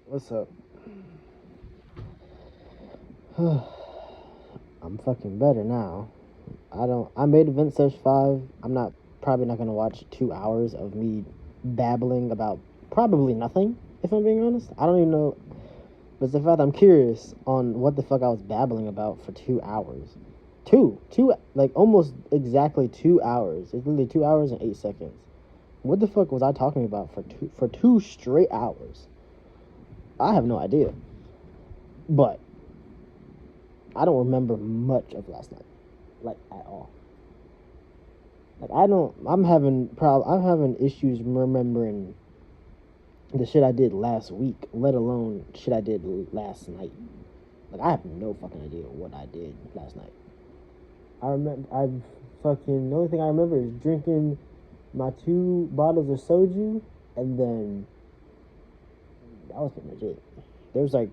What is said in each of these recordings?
What's up? I'm fucking better now. I made Mini-sesh 5. Probably not gonna watch 2 hours of me babbling about probably nothing, if I'm being honest. I don't even know. But it's the fact I'm curious on what the fuck I was babbling about for 2 hours. Like almost exactly 2 hours. It's literally 2 hours and 8 seconds. What the fuck was I talking about for two straight hours? I have no idea. But I don't remember much of last night, like at all. Like I'm having issues remembering the shit I did last week, let alone shit I did last night. Like I have no fucking idea what I did last night. The only thing I remember is drinking my 2 bottles of soju, and then that was pretty much it.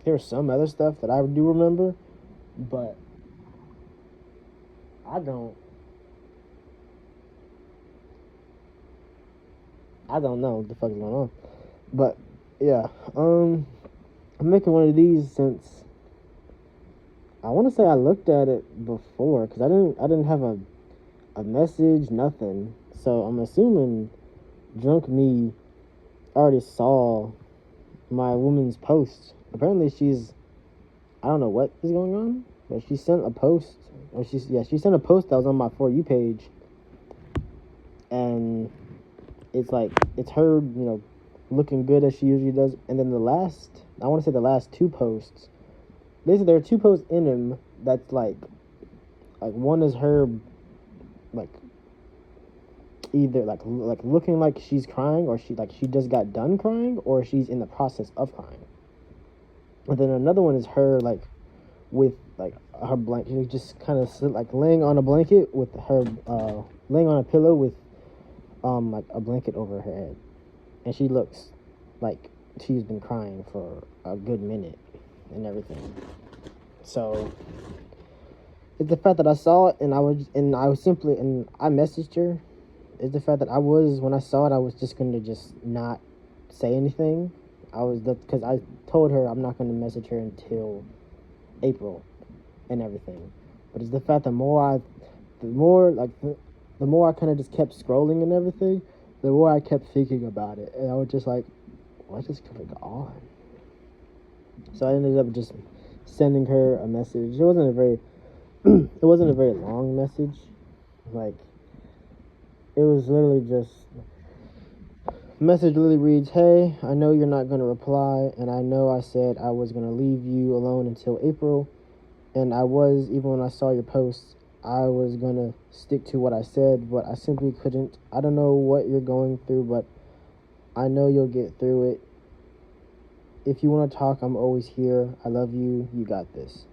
There's some other stuff that I do remember, but I don't know what the fuck is going on. But yeah, I'm making one of these since I want to say I looked at it before because I didn't have a message, nothing. So I'm assuming drunk me already saw my woman's post. Apparently I don't know what is going on, but she sent a post. She sent a post that was on my For You page, and it's like it's her, looking good as she usually does. And then I want to say the last 2 posts. Basically, there are 2 posts in them that's like one is her, like either like looking like she's crying, or she just got done crying, or she's in the process of crying. And then another one is her like with like her blanket, she just kind of like laying on a blanket with her laying on a pillow with like a blanket over her head, and she looks like she's been crying for a good minute and everything. So it's the fact that I saw it, and I messaged her. It's the fact that when I saw it, I was just gonna just not say anything. Because I told her I'm not gonna message her until April and everything. But it's the fact the more I kind of just kept scrolling and everything, the more I kept thinking about it, and I was just like, what's this going on? So I ended up just sending her a message. It wasn't a very long message. Like, it was literally just, message literally reads, "Hey, I know you're not going to reply, and I know I said I was going to leave you alone until April, and even when I saw your post, I was going to stick to what I said, but I simply couldn't. I don't know what you're going through, but I know you'll get through it. If you want to talk, I'm always here. I love you. You got this."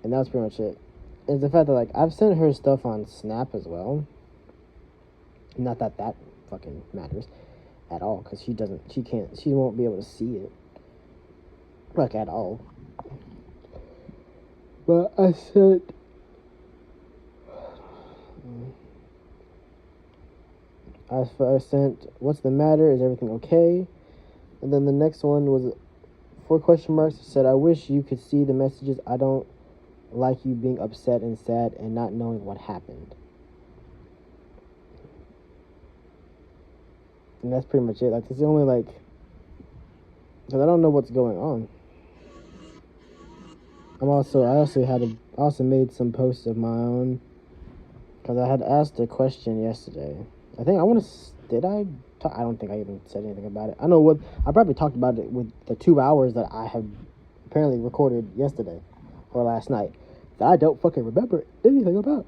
And that's pretty much it. It's the fact that, I've sent her stuff on Snap as well. Not that fucking matters at all, because she won't be able to see it, at all. But I sent, "What's the matter? Is everything okay?" And then the next one was 4 question marks. It said, "I wish you could see the messages. I don't like you being upset and sad and not knowing what happened." And that's pretty much it. It's only because I don't know what's going on. I also made some posts of my own, because I had asked a question yesterday. I don't think I even said anything about it. I probably talked about it with the 2 hours that I have apparently recorded yesterday or last night that I don't fucking remember anything about.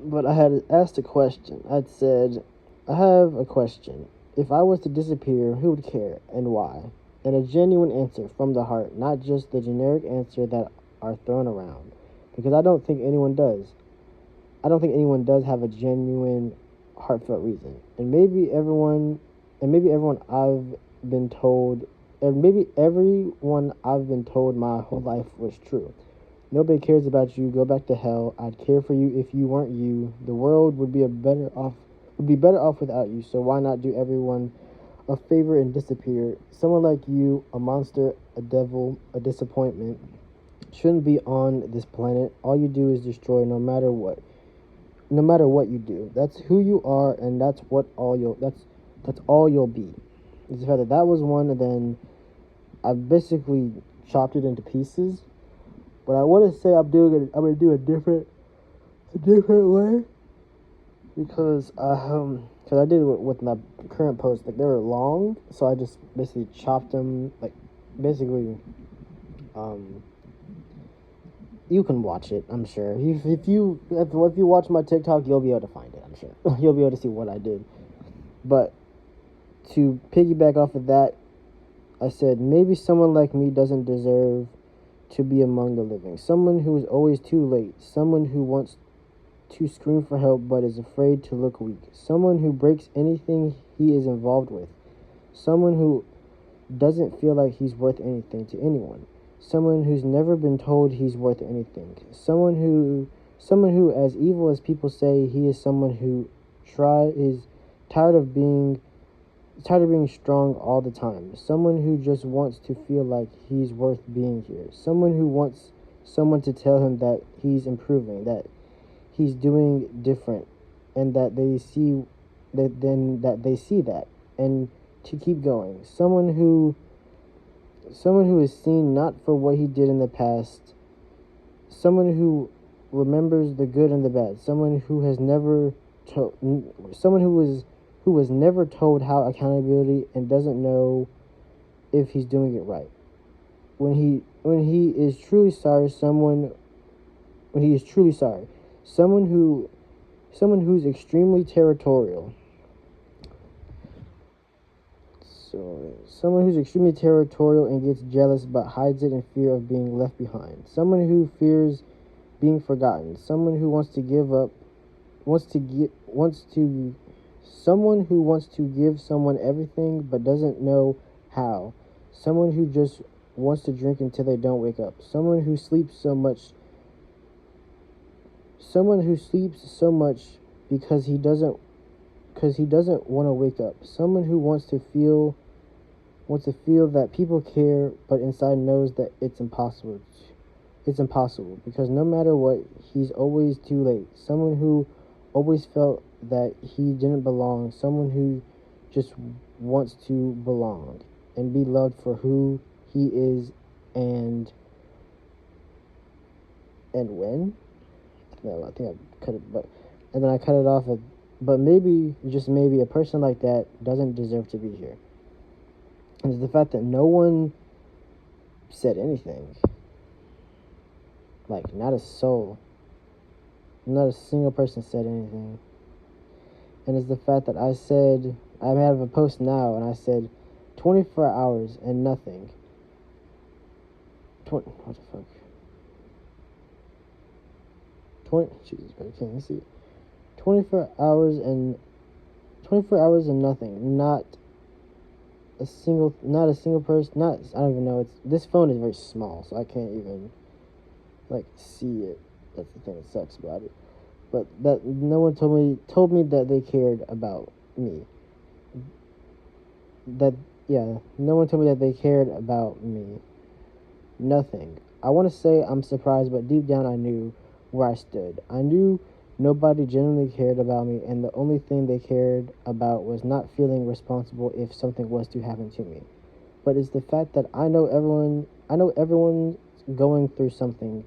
But I had asked a question. I'd said, "I have a question. If I was to disappear, who would care and why?" And a genuine answer from the heart, not just the generic answer that are thrown around. Because I don't think anyone does. I don't think anyone does have a genuine, heartfelt reason. And maybe everyone I've been told my whole life was true. Nobody cares about you. Go back to hell. I'd care for you if you weren't you. The world would be better off without you. So why not do everyone a favor and disappear. Someone like you, a monster, a devil, a disappointment, shouldn't be on this planet. All you do is destroy no matter what. No matter what you do. That's who you are, and that's all you'll be. It's the fact that was one, and then I basically chopped it into pieces. But I want to say I'm gonna do a different way, because I did it with my current posts. Like, they were long, so I just basically chopped them. Like, basically, you can watch it, I'm sure. If you watch my TikTok, you'll be able to find it, I'm sure. You'll be able to see what I did. But to piggyback off of that, I said, maybe someone like me doesn't deserve to be among the living. Someone who is always too late. Someone who wants to scream for help but is afraid to look weak. Someone who breaks anything he is involved with. Someone who doesn't feel like he's worth anything to anyone. Someone who's never been told he's worth anything. Someone who, as evil as people say he is, someone who is tired of being strong all the time. Someone who just wants to feel like he's worth being here. Someone who wants someone to tell him that he's improving, that he's doing different, and that they see that, and to keep going. Someone who is seen not for what he did in the past. Someone who remembers the good and the bad. Someone who has never someone who was never told how accountability, and doesn't know if he's doing it right. When he is truly sorry, Someone who's extremely territorial. Someone who's extremely territorial and gets jealous but hides it in fear of being left behind. Someone who fears being forgotten. Someone who wants to give up, someone who wants to give someone everything but doesn't know how. Someone who just wants to drink until they don't wake up. Someone who sleeps so much because he doesn't want to wake up. Someone who wants to feel that people care, but inside knows that it's impossible. It's impossible, because no matter what, he's always too late. Someone who always felt that he didn't belong. Someone who just wants to belong and be loved for who he is, and when. No, I think I cut it, and then I cut it off. But maybe, just maybe, a person like that doesn't deserve to be here. And it's the fact that no one said anything. Like, not a soul. Not a single person said anything. And it's the fact that I have a post now, and I said 24 hours and nothing. What the fuck? Jesus Christ, I can't see it. 24 hours and nothing. Not a single person. I don't even know. This phone is very small, so I can't even see it. That's the thing that sucks about it. But that no one told me that they cared about me. No one told me that they cared about me. Nothing. I want to say I'm surprised, but deep down I knew where I stood. I knew nobody genuinely cared about me, and the only thing they cared about was not feeling responsible if something was to happen to me. But it's the fact that I know everyone's going through something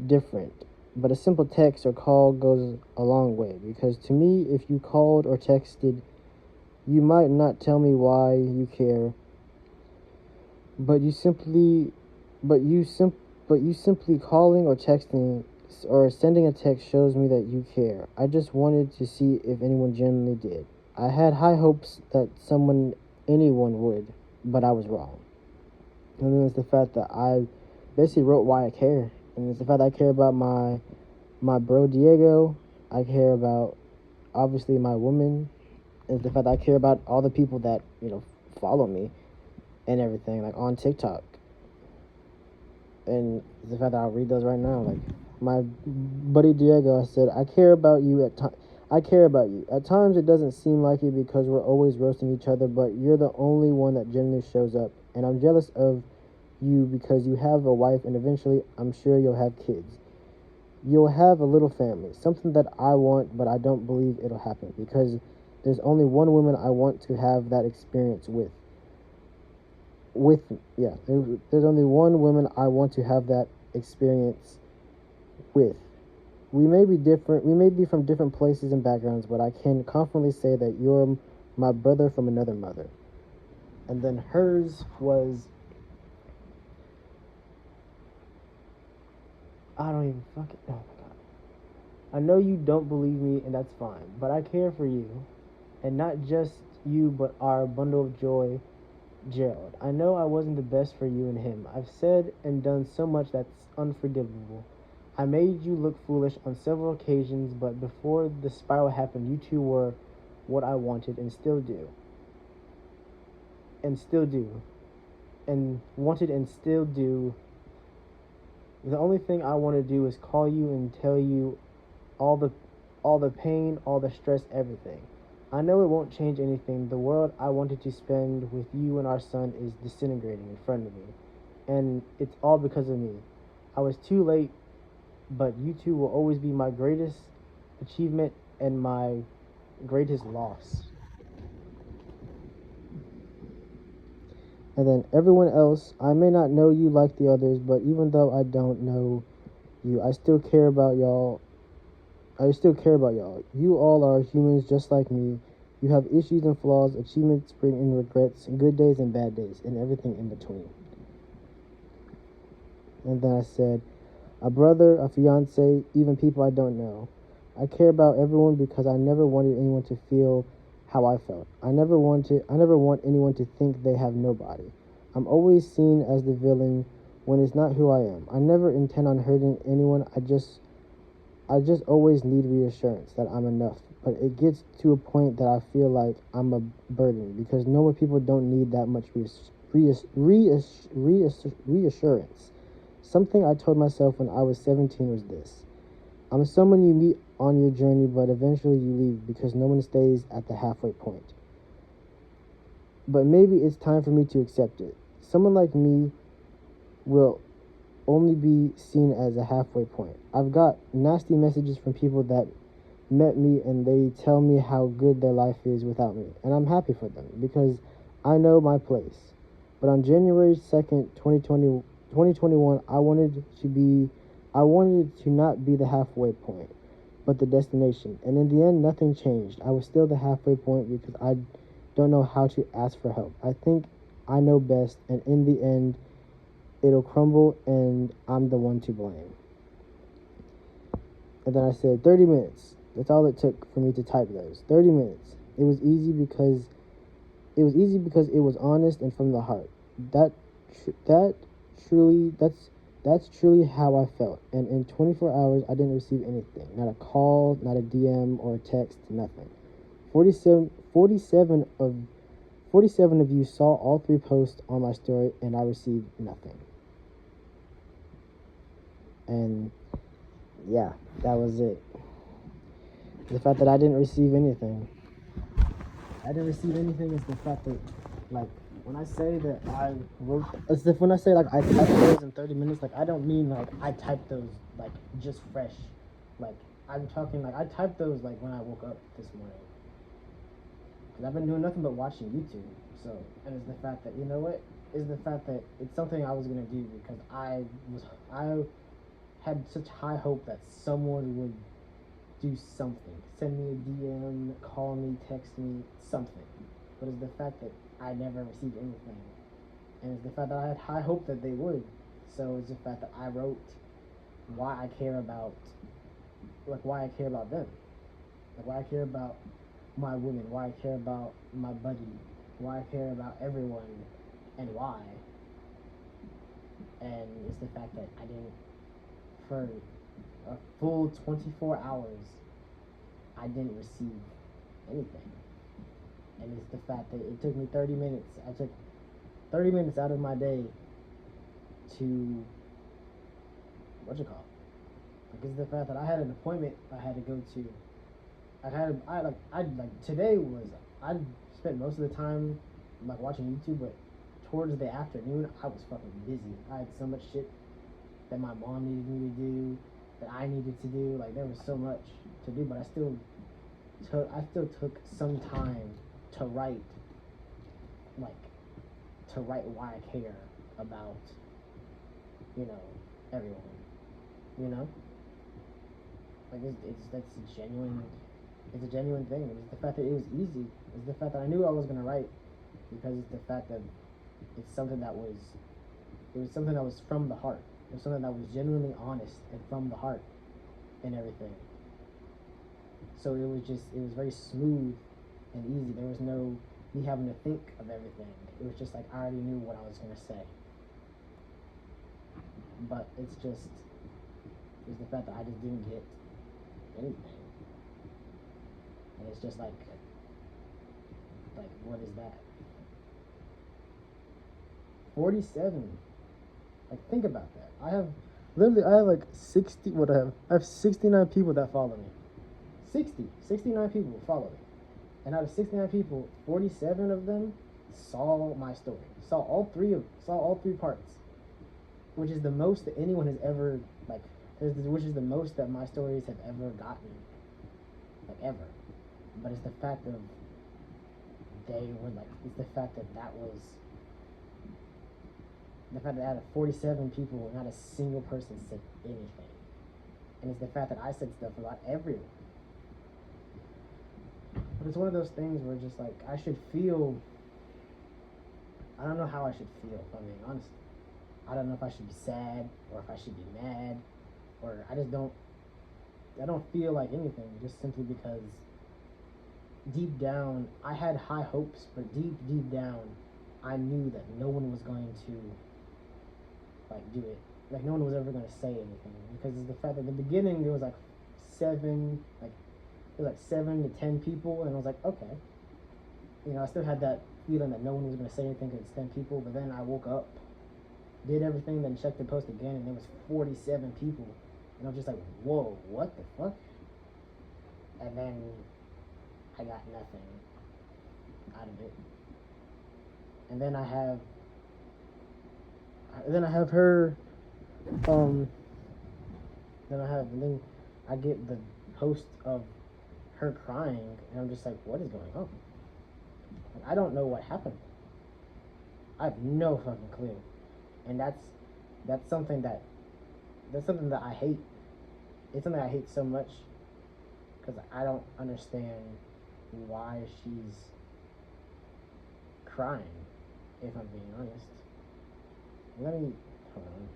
different. But a simple text or call goes a long way, because to me, if you called or texted, you might not tell me why you care, but you simply calling or texting or sending a text shows me that you care. I just wanted to see if anyone genuinely did. I had high hopes that anyone would, but I was wrong. And then it's the fact that I basically wrote why I care. And it's the fact that I care about my bro Diego. I care about, obviously, my woman. And it's the fact that I care about all the people that, follow me and everything, like on TikTok. And the fact that I'll read those right now, like my buddy Diego, I said, I care about you I care about you. At times it doesn't seem like it because we're always roasting each other, but you're the only one that genuinely shows up. And I'm jealous of you because you have a wife and eventually I'm sure you'll have kids. You'll have a little family. Something that I want, but I don't believe it'll happen because there's only one woman I want to have that experience with. There's only one woman I want to have that experience with. We may be different, we may be from different places and backgrounds, but I can confidently say that you're my brother from another mother. And then hers was, I don't even fucking, oh my god. I know you don't believe me, and that's fine, but I care for you. And not just you, but our bundle of joy, Gerald. I know I wasn't the best for you and him. I've said and done so much that's unforgivable. I made you look foolish on several occasions, but before the spiral happened, you two were what I wanted and still do. And still do. And wanted and still do. The only thing I want to do is call you and tell you all the pain, all the stress, everything. I know it won't change anything. The world I wanted to spend with you and our son is disintegrating in front of me. And it's all because of me. I was too late, but you two will always be my greatest achievement and my greatest loss. And then everyone else, I may not know you like the others, but even though I don't know you, I still care about y'all. You all are humans just like me. You have issues and flaws, achievements bring in regrets, good days and bad days, and everything in between. And then I said, a brother, a fiance, even people I don't know. I care about everyone because I never wanted anyone to feel how I felt. I never want anyone to think they have nobody. I'm always seen as the villain when it's not who I am. I never intend on hurting anyone. I just always need reassurance that I'm enough. But it gets to a point that I feel like I'm a burden because normal people don't need that much reassurance. Something I told myself when I was 17 was this. I'm someone you meet on your journey, but eventually you leave because no one stays at the halfway point. But maybe it's time for me to accept it. Someone like me will only be seen as a halfway point. I've got nasty messages from people that met me and they tell me how good their life is without me. And I'm happy for them because I know my place. But on January 2nd, 2021, I wanted to not be the halfway point, but the destination. And in the end, nothing changed. I was still the halfway point because I don't know how to ask for help. I think I know best, and in the end, it'll crumble, and I'm the one to blame. And then I said, 30 minutes. That's all it took for me to type those. 30 minutes. It was easy because it was honest and from the heart. That's truly how I felt. And in 24 hours, I didn't receive anything. Not a call, not a DM or a text, nothing. 47 of you saw all 3 posts on my story, and I received nothing. And yeah, that was it. The fact that I didn't receive anything. I didn't receive anything is the fact that, like, when I say that I wrote, as if when I say, like, I typed those in 30 minutes, like, I don't mean, like, I typed those, like, just fresh. Like, I'm talking, like, I typed those, like, when I woke up this morning. Because I've been doing nothing but watching YouTube. So, and it's the fact that, you know what? Is the fact that it's something I was going to do because I had such high hope that someone would do something. Send me a DM, call me, text me, something. But it's the fact that I never received anything. And it's the fact that I had high hope that they would. So it's the fact that I wrote why I care about them. Like why I care about my women, why I care about my buddy, why I care about everyone, and why. And it's the fact that I didn't, for a full 24 hours, I didn't receive anything. And it's the fact that it took me 30 minutes. I took 30 minutes out of my day to, Like, it's the fact that I had an appointment I had to go to. Today was, I spent most of the time like watching YouTube, but towards the afternoon I was fucking busy. I had so much shit that my mom needed me to do, that I needed to do. Like there was so much to do, but I still took some time to write, like to write why I care about, you know, everyone. You know, like that's a genuine. It's a genuine thing. It's the fact that it was easy. It's the fact that I knew I was gonna write, because it's the fact that it's something that was it was something that was from the heart. It was something that was genuinely honest and from the heart and everything. So it was very smooth and easy. There was no me having to think of everything. It was just like I already knew what I was gonna say. But it's the fact that I just didn't get anything. And it's just like what is that? 47. Like think about that. I have like 60, what I have 69 people that follow me. 69 people follow me. And out of 69 people, 47 of them saw my story. Saw all three parts. Which is the most that anyone has ever, like, which is the most that my stories have ever gotten. Like, ever. But it's the fact of, it's the fact that out of 47 people, not a single person said anything. And it's the fact that I said stuff about everyone. But it's one of those things where just like, I don't know how I should feel, if I'm being honest. I don't know if I should be sad, or if I should be mad, or I don't feel like anything, just simply because deep down, I had high hopes, but deep down, I knew that no one was going to, like, do it. Like, no one was ever going to say anything, because it's the fact that at the beginning, there was, like, 7 to 10 people, and I was like, okay. You know, I still had that feeling that no one was going to say anything because it's 10 people, but then I woke up, did everything, then checked the post again, and there was 47 people, and I was just like, whoa, what the fuck? And then I got nothing out of it. And then I have her, and then I get the post of her crying, and I'm just like, what is going on? I don't know what happened. I have no fucking clue. And that's something that I hate. It's something I hate so much, because I don't understand why she's crying, if I'm being honest. Hold on, let me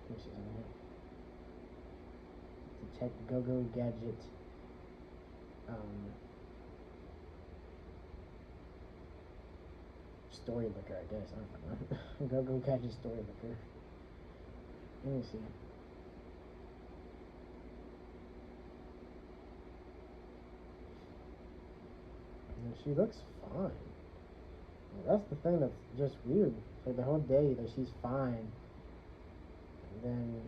see something here. To check Go-Go Gadget, story looker, I guess. I don't know. Go-Go Gadget story looker. Let me see. And she looks fine. That's the thing that's just weird. Like the whole day that she's fine, and then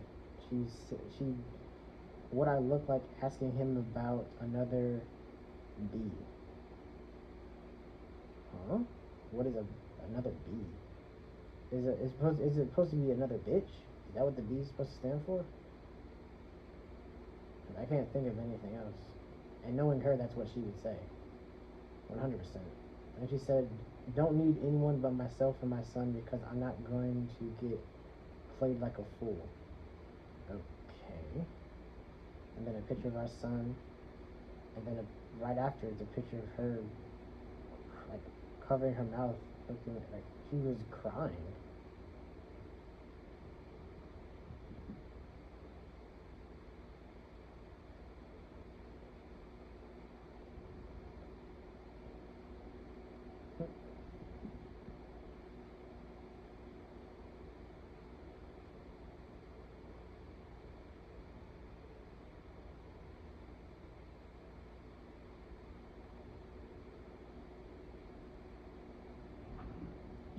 she what I look like asking him about another bee. Huh? What is another bee? Is it supposed to be another bitch? Is that what the B is supposed to stand for? I can't think of anything else. And knowing her, that's what she would say. 100%. And she said, don't need anyone but myself and my son, because I'm not going to get played like a fool. Okay. And then a picture of our son. And then right after, it's a picture of her, like, covering her mouth, looking like she was crying.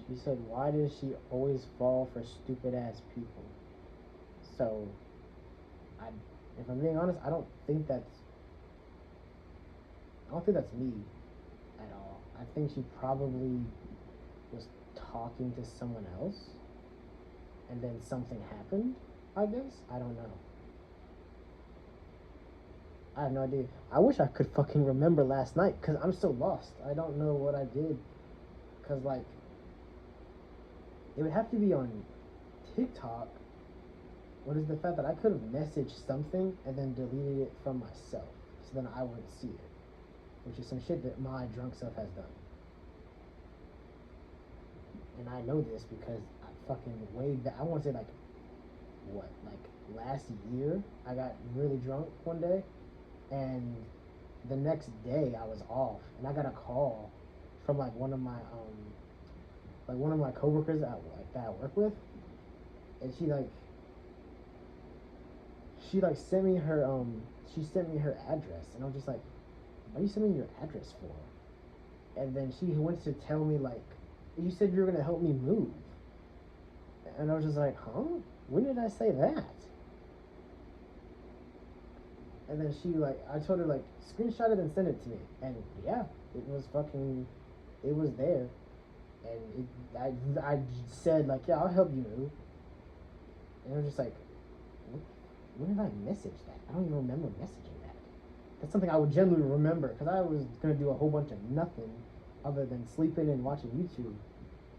She said, why does she always fall for stupid ass people? So, if I'm being honest, I don't think that's I don't think that's me at all. I think she probably was talking to someone else, and then something happened. I guess I don't know. I have no idea. I wish I could fucking remember last night because I'm still lost. I don't know what I did. Because, like, it would have to be on TikTok. What is the fact that I could have messaged something and then deleted it from myself so then I wouldn't see it, which is some shit that my drunk self has done. And I know this because I fucking way back, I want to say like, what, like last year, I got really drunk one day, and the next day I was off, and I got a call from like one of my coworkers that I work with, and she sent me her address, and I was just like, what are you sending me your address for? And then she went to tell me like, you said you were gonna help me move, and I was just like, huh? When did I say that? And then I told her like, screenshot it and send it to me, and yeah, it was there, and I said like, yeah, I'll help you move, and I was just like, when did I message that? I don't even remember messaging that. That's something I would generally remember because I was gonna do a whole bunch of nothing other than sleeping and watching YouTube,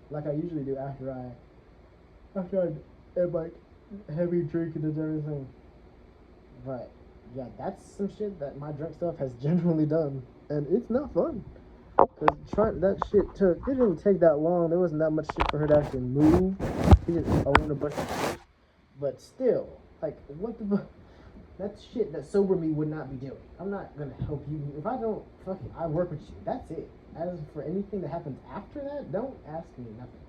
like I usually do after I have like heavy drinking and everything. But yeah, that's some shit that my drunk stuff has generally done, and it's not fun. Cause it didn't take that long. There wasn't that much shit for her to actually move. She just owned a bunch of shit. But still, like, what the fuck? That's shit that sober me would not be doing. I'm not gonna help you. If I don't, I work with you. That's it. As for anything that happens after that, don't ask me nothing.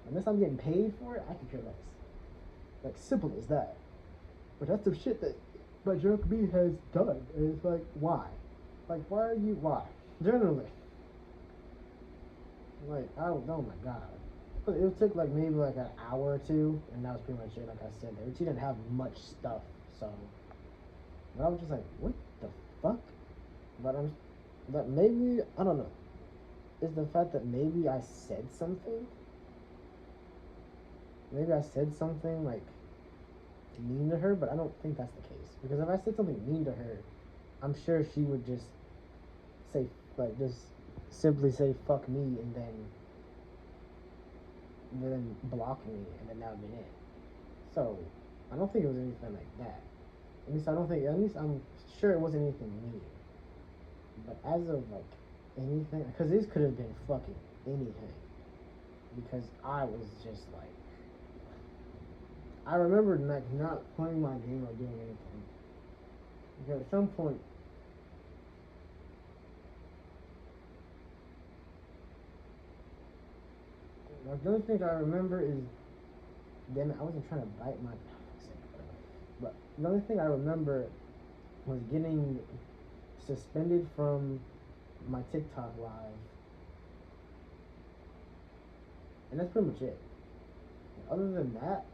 Unless I'm getting paid for it, I could care less. Like, simple as that. But that's the shit that my drunk me has done. And it's like, why? Like, why? Generally. Like, oh my god. But it took like maybe like an hour or two, and that was pretty much it. Like I said, she didn't have much stuff, so. But I was just like, what the fuck? But maybe, I don't know. Is the fact that maybe I said something? Maybe I said something like mean to her, but I don't think that's the case. Because if I said something mean to her, I'm sure she would just say, like, just simply say fuck me and then block me, and then that would be it. So I don't think it was anything like that. At least I'm sure it wasn't anything mean. But as of like anything, because this could have been fucking anything. Because I was just like, I remember like not playing my game or doing anything. Because at some point, like, the only thing I remember is, damn it, I wasn't trying to bite my. But the only thing I remember was getting suspended from my TikTok live, and that's pretty much it. Other than that,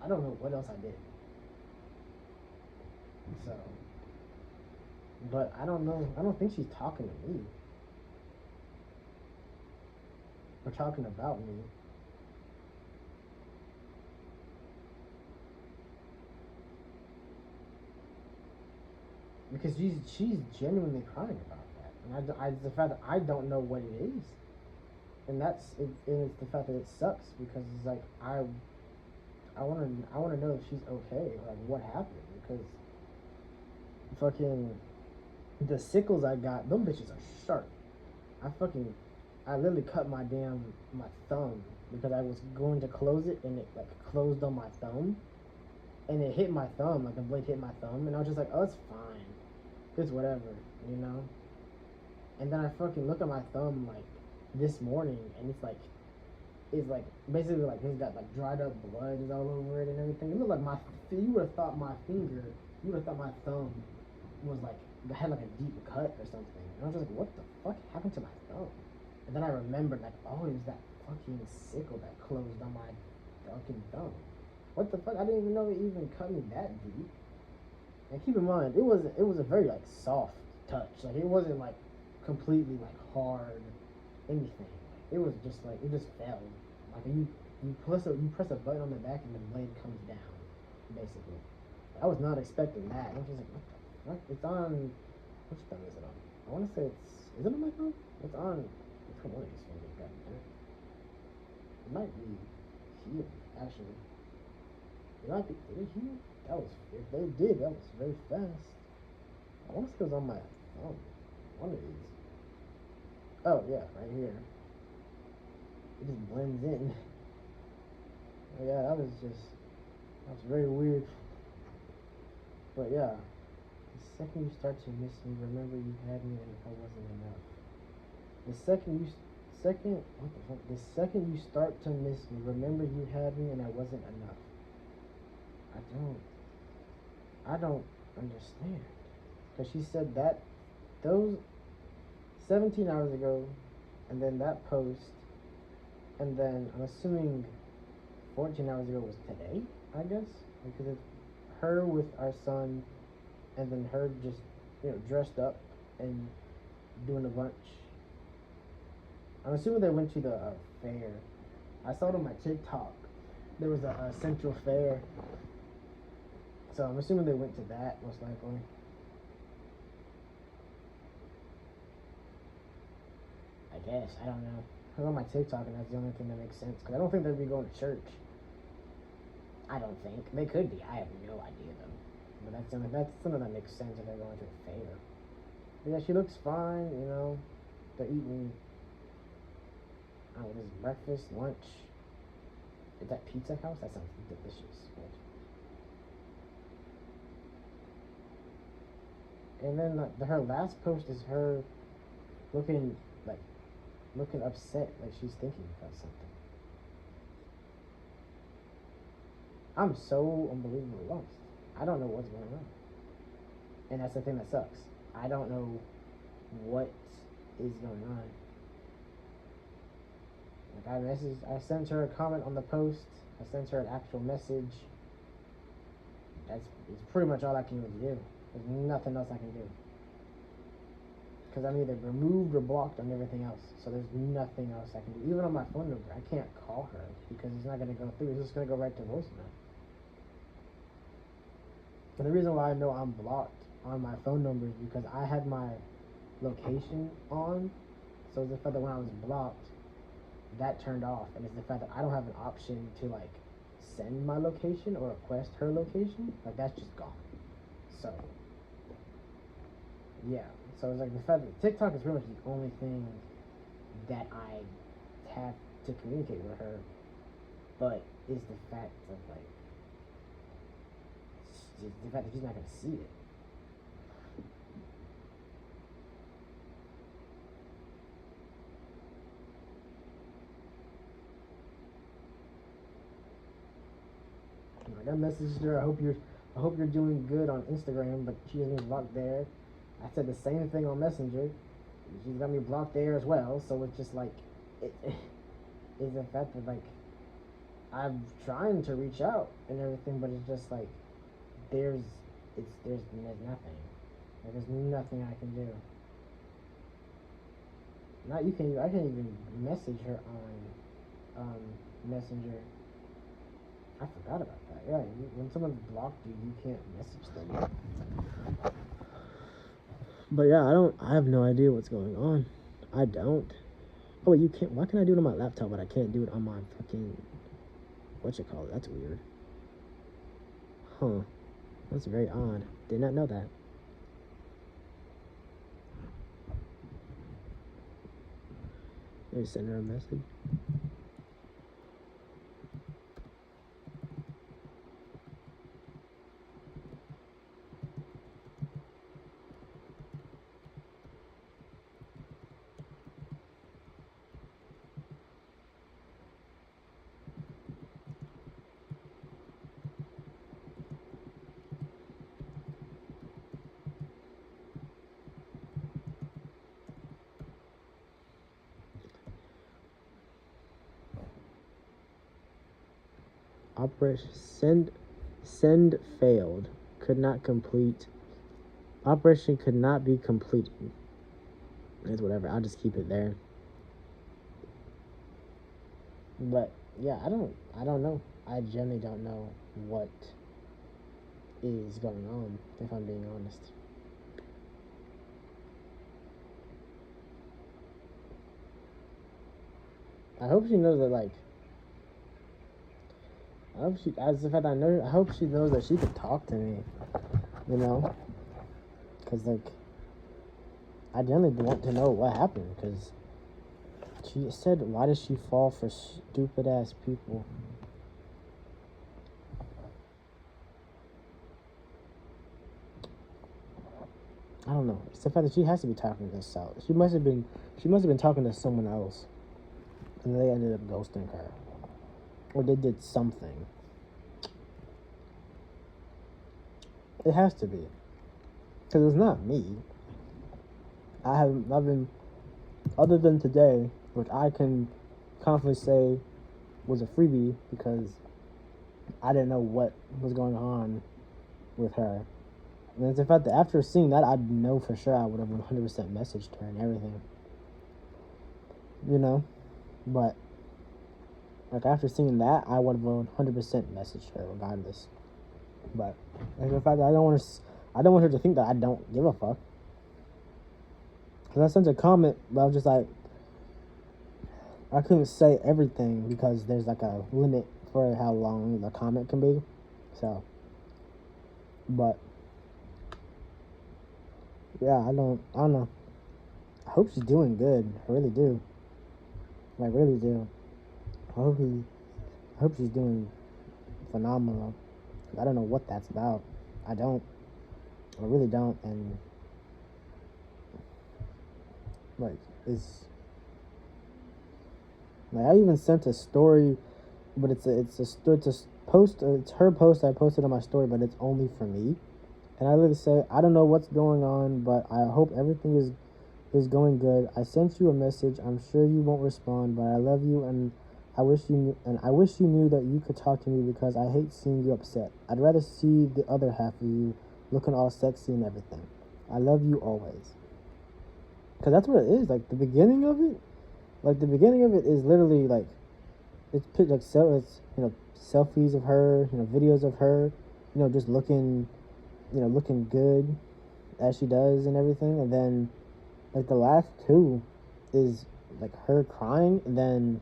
I don't know what else I did. So, but I don't know. I don't think she's talking to me or talking about me. Because she's genuinely crying about that, and the fact that I don't know what it is, and it's the fact that it sucks because it's like I want to know if she's okay, like what happened, because fucking the sickles I got, them bitches are sharp. I literally cut my thumb because I was going to close it and it like closed on my thumb, and it hit my thumb, like the blade hit my thumb, and I was just like, oh, it's fine. It's whatever, you know? And then I fucking look at my thumb, like, this morning, and it's like, basically, like, it's got, like, dried up blood is all over it and everything. It looked like you would have thought my thumb was, like, had, like, a deep cut or something. And I was just like, what the fuck happened to my thumb? And then I remembered, like, oh, it was that fucking sickle that closed on my fucking thumb. What the fuck? I didn't even know it even cut me that deep. And keep in mind, it was a very like soft touch. Like it wasn't like completely like hard anything. It was just like it just fell. Like you press a button on the back and the blade comes down, basically. I was not expecting that. I was just like, what the fuck? It's on. Which thumb is it on? I want to say is it on my phone? It's on. It's on one of these fingers. God damn it. It might be here actually. It might be. Did it here? That was. If they did, that was very fast. I want to say it was on my phone. One of these. Oh yeah, right here. It just blends in. Oh, yeah, that was very weird. But yeah, the second you start to miss me, remember you had me and I wasn't enough. The second you start to miss me, remember you had me and I wasn't enough. I don't understand. Because she said that those 17 hours ago, and then that post, and then I'm assuming 14 hours ago was today, I guess, because it's her with our son, and then her just, dressed up and doing a bunch. I'm assuming they went to the fair. I saw it on my TikTok. There was a Central Fair, so I'm assuming they went to that, most likely. I guess, I don't know. I was on my TikTok, and that's the only thing that makes sense, because I don't think they'd be going to church. I don't think. They could be. I have no idea, though. But that's something that makes sense if they're going to a fair. But yeah, she looks fine, They're eating, what is it, breakfast, lunch. Is that Pizza House? That sounds delicious. And then her last post is her looking, looking upset, like she's thinking about something. I'm so unbelievably lost. I don't know what's going on. And that's the thing that sucks. I don't know what is going on. I sent her a comment on the post. I sent her an actual message. It's pretty much all I can really do. There's nothing else I can do. Because I'm either removed or blocked on everything else. So there's nothing else I can do. Even on my phone number, I can't call her because it's not going to go through. It's just going to go right to voicemail. And the reason why I know I'm blocked on my phone number is because I had my location on. So it's the fact that when I was blocked, that turned off. And it's the fact that I don't have an option to send my location or request her location. That's just gone. So yeah. So it's the fact that TikTok is pretty much the only thing that I have to communicate with her. But it's the fact of the fact that she's not gonna see it. I messaged her. I hope you're doing good on Instagram, but she has me blocked there. I said the same thing on Messenger. She's got me blocked there as well. So it's just it is the fact that I'm trying to reach out and everything, but it's just there's nothing. There's nothing I can do. I can't even message her on Messenger. I forgot about that. Yeah, when someone's blocked you, you can't message them. But yeah, I have no idea what's going on. I don't. Oh wait, you can't. Why can I do it on my laptop, but I can't do it on my fucking, whatchamacallit? That's weird. Huh. That's very odd. Did not know that. Let me send her a message. Operation send failed. Could not complete Operation could not be completed. It's whatever. I'll just keep it there. But yeah, I don't know. I generally don't know what is going on, if I'm being honest. I hope she knows that, like, I hope she, as the fact I know, I hope she knows that she can talk to me, you know? Because, like, I generally want to know what happened, because she said, why does she fall for stupid ass people? I don't know. It's the fact that she has to be talking to Sal. She must have been talking to someone else, and they ended up ghosting her, or they did something. It has to be, because it's not me. I've been, other than today, which I can confidently say was a freebie because I didn't know what was going on with her. And it's the fact that after seeing that, I know for sure I would have 100% messaged her and everything. You know? But, like, after seeing that, I would have 100% messaged her regardless. But, like, the fact that I don't want her to think that I don't give a fuck. Because I sent a comment, but I was just like, I couldn't say everything because there's, like, a limit for how long the comment can be. So, but yeah, I don't know. I hope she's doing good. I really do. I really do. I hope she's doing phenomenal. I don't know what that's about. I really don't. And like, it's like, I even sent a story, but it's a post. It's her post I posted on my story, but it's only for me. And I literally say, I don't know what's going on, but I hope everything is going good. I sent you a message. I'm sure you won't respond, but I love you, and I wish you knew that you could talk to me because I hate seeing you upset. I'd rather see the other half of you looking all sexy and everything. I love you always. Because that's what it is. Like, the beginning of it is literally like, it's like, so it's, you know, selfies of her, you know, videos of her, you know, just looking good as she does and everything. And then, like, the last two is like her crying, and then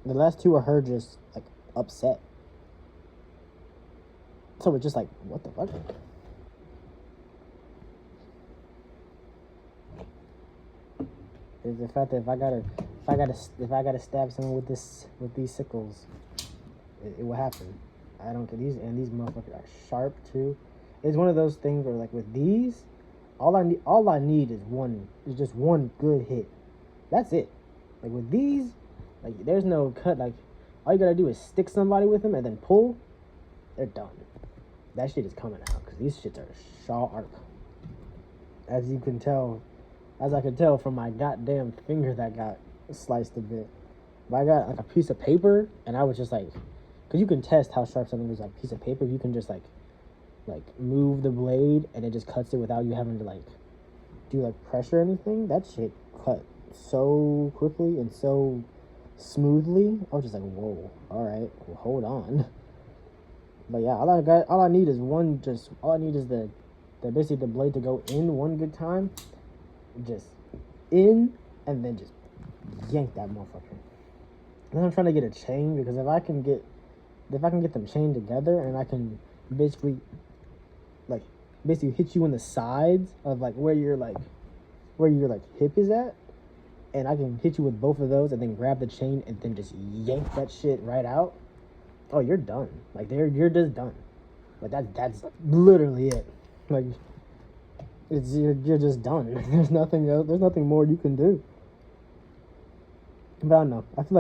the last two are her just like upset. So it's just like, what the fuck? Is the fact that if I gotta stab someone with these sickles, it will happen. I don't get these, and these motherfuckers are sharp too. It's one of those things where, like, with these, all I need is just one good hit. That's it. Like, with these, like, there's no cut. Like, all you gotta do is stick somebody with them and then pull. They're done. That shit is coming out because these shits are sharp. As you can tell, as I could tell from my goddamn finger that got sliced a bit. But I got, like, a piece of paper, and I was just like, because you can test how sharp something is, like, a piece of paper. You can just like move the blade and it just cuts it without you having to, like, do, like, pressure or anything. That shit cut so quickly and so smoothly. I was just like, whoa, all right, well, hold on. But yeah, all I need is the basically the blade to go in one good time, just in, and then just yank that motherfucker. And I'm trying to get a chain, because if I can get them chained together, and I can basically hit you in the sides of, like, where your hip is at, and I can hit you with both of those, and then grab the chain and then just yank that shit right out. Oh, you're done. Like, you're just done. Like, that's literally it. Like, you're just done. There's nothing else. There's nothing more you can do. But I don't know. I feel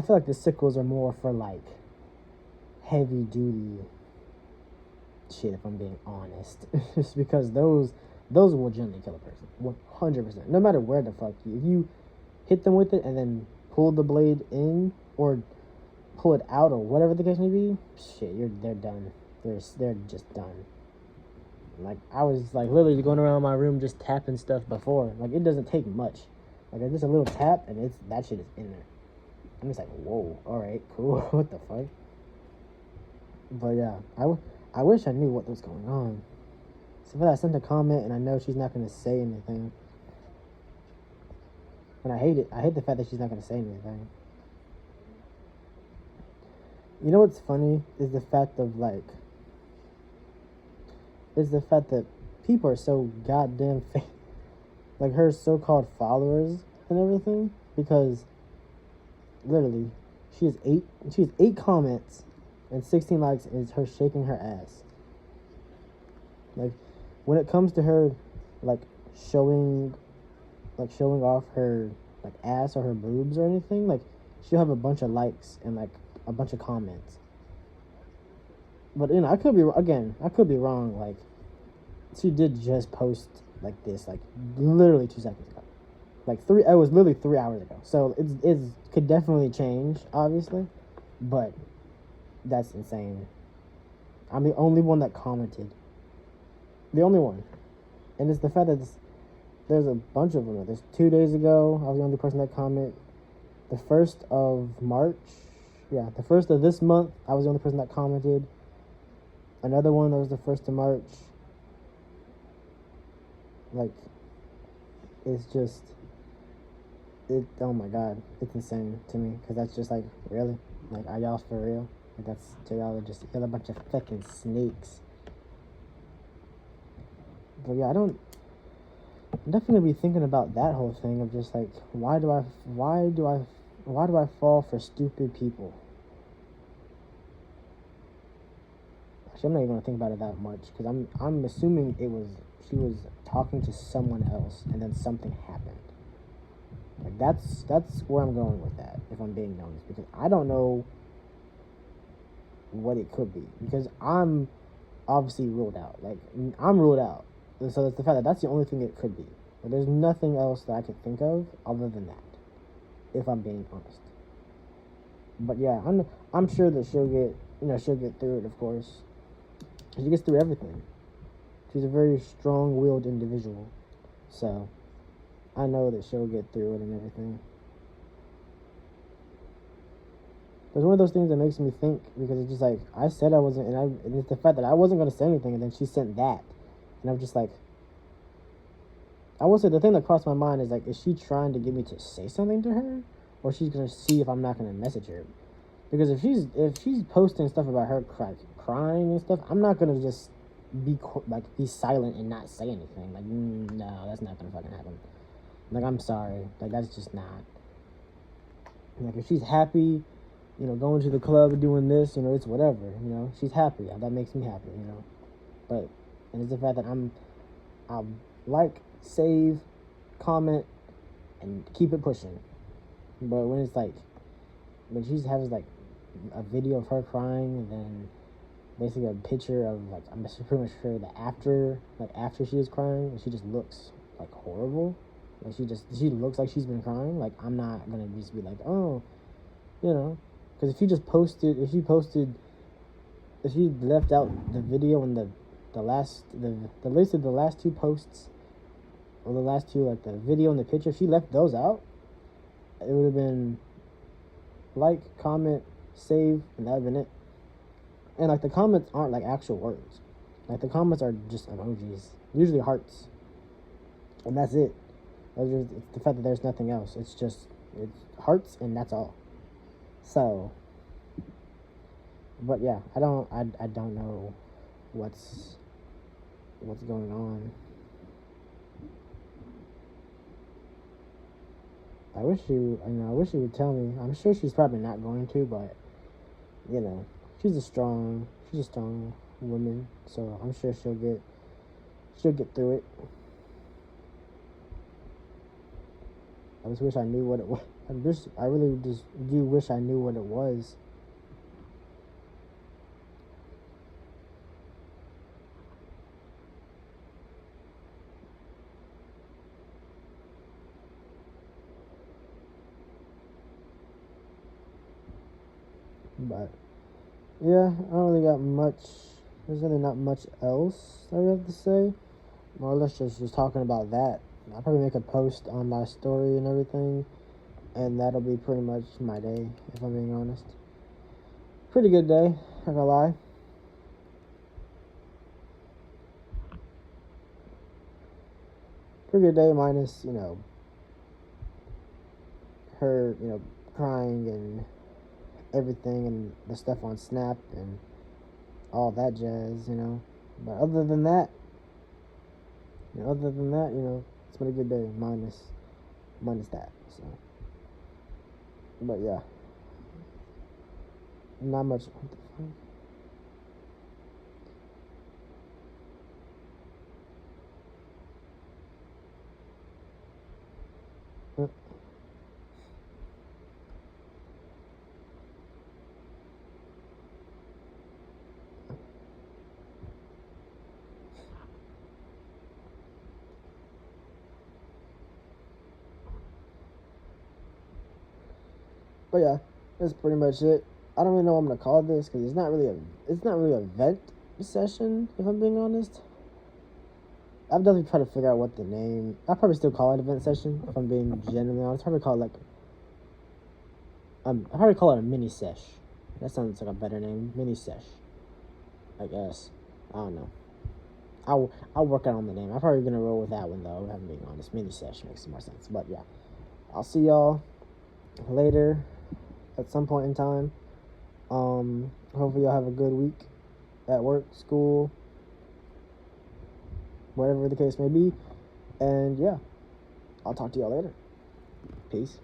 like the sickles are more for, like, heavy duty shit, if I'm being honest. Just because those will generally kill a person. 100%. No matter where the fuck if you hit them with it and then pull the blade in or pull it out or whatever the case may be, shit, they're done. They're just done. Like, I was, like, literally going around my room just tapping stuff before. Like, it doesn't take much. Like, just a little tap, and that shit is in there. I'm just like, whoa, alright, cool. What the fuck? But, yeah, I wish I knew what was going on. So, if I sent a comment, and I know she's not going to say anything. And I hate it. I hate the fact that she's not going to say anything. You know what's funny? Is the fact that people are so goddamn fake. Like, her so-called followers and everything. Because, literally, she has 8 comments and 16 likes, and it's her shaking her ass. Like, when it comes to her, like, showing off her, like, ass or her boobs or anything, like, she'll have a bunch of likes and, like, a bunch of comments. But, you know, I could be wrong. Like, she did just post like this, like, literally 2 seconds ago. It was literally 3 hours ago. So it could definitely change, obviously, but that's insane. I'm the only one that commented. The only one. And it's the fact that there's a bunch of them. There's 2 days ago, I was the only person that commented. The 1st of March, the 1st of this month, I was the only person that commented. Another one that was the 1st of March. Like, it's just, oh my god, it's insane to me, because that's just like, really? Like, are y'all for real? Like, y'all are just a bunch of fucking snakes. But yeah, I'm definitely gonna be thinking about that whole thing of just like, why do I fall for stupid people? Actually, I'm not even gonna think about it that much, because I'm assuming she was talking to someone else, and then something happened. Like, that's where I'm going with that, if I'm being honest, because I don't know what it could be, because I'm obviously ruled out. Like, I'm ruled out. So it's the fact that that's the only thing it could be. But there's nothing else that I could think of other than that, if I'm being honest. But yeah, I'm sure that she'll get through it, of course. She gets through everything. She's a very strong-willed individual. So I know that she'll get through it and everything. It's one of those things that makes me think, because it's just like, I said I wasn't, and it's the fact that I wasn't going to say anything, and then she sent that. And I'm just like, I will say, the thing that crossed my mind is like, is she trying to get me to say something to her? Or she's going to see if I'm not going to message her? Because if she's posting stuff about her crying and stuff, I'm not going to just be silent and not say anything. Like, no, that's not going to fucking happen. Like, I'm sorry. Like, that's just not. Like, if she's happy, you know, going to the club and doing this, you know, it's whatever, you know. She's happy. That makes me happy, you know. But, and it's the fact that I'll like, save, comment, and keep it pushing. But when it's like, when she has like a video of her crying, and then basically a picture of, like, I'm pretty much sure that after she is crying, and she just looks like horrible. Like, she looks like she's been crying. Like, I'm not gonna just be like, oh, you know, because if she left out the video and the last 2 posts, or the last 2, like, the video and the picture, if she left those out, it would have been like, comment, save, and that would have been it. And, like, the comments aren't, like, actual words. Like, the comments are just emojis, usually hearts, and that's it. It's the fact that there's nothing else. It's hearts, and that's all. So, but yeah, I don't know what's going on. I wish she would tell me. I'm sure she's probably not going to, but, you know, she's a strong woman, so I'm sure she'll get through it. I just wish I knew what it was. I really just do wish I knew what it was. But yeah, I don't really got much there's really not much else I have to say. More or less just talking about that. I'll probably make a post on my story and everything, and that'll be pretty much my day, if I'm being honest. Pretty good day, not gonna lie. Pretty good day minus, her, crying and everything and the stuff on Snap and all that jazz. But other than that, it's been a good day minus that. So, but yeah, not much. What the fuck? But yeah, that's pretty much it. I don't really know what I'm gonna call this because it's not really a vent session, if I'm being honest. I've definitely tried to figure out what the name. I'll probably still call it a vent session if I'm being genuinely honest. I'll probably call it a mini-sesh. That sounds like a better name, mini-sesh. I guess. I don't know. I'll work out on the name. I'm probably gonna roll with that one though. If I'm being honest, mini-sesh makes more sense. But yeah, I'll see y'all later at some point in time. Hopefully y'all have a good week at work, school, whatever the case may be. And yeah, I'll talk to y'all later. Peace.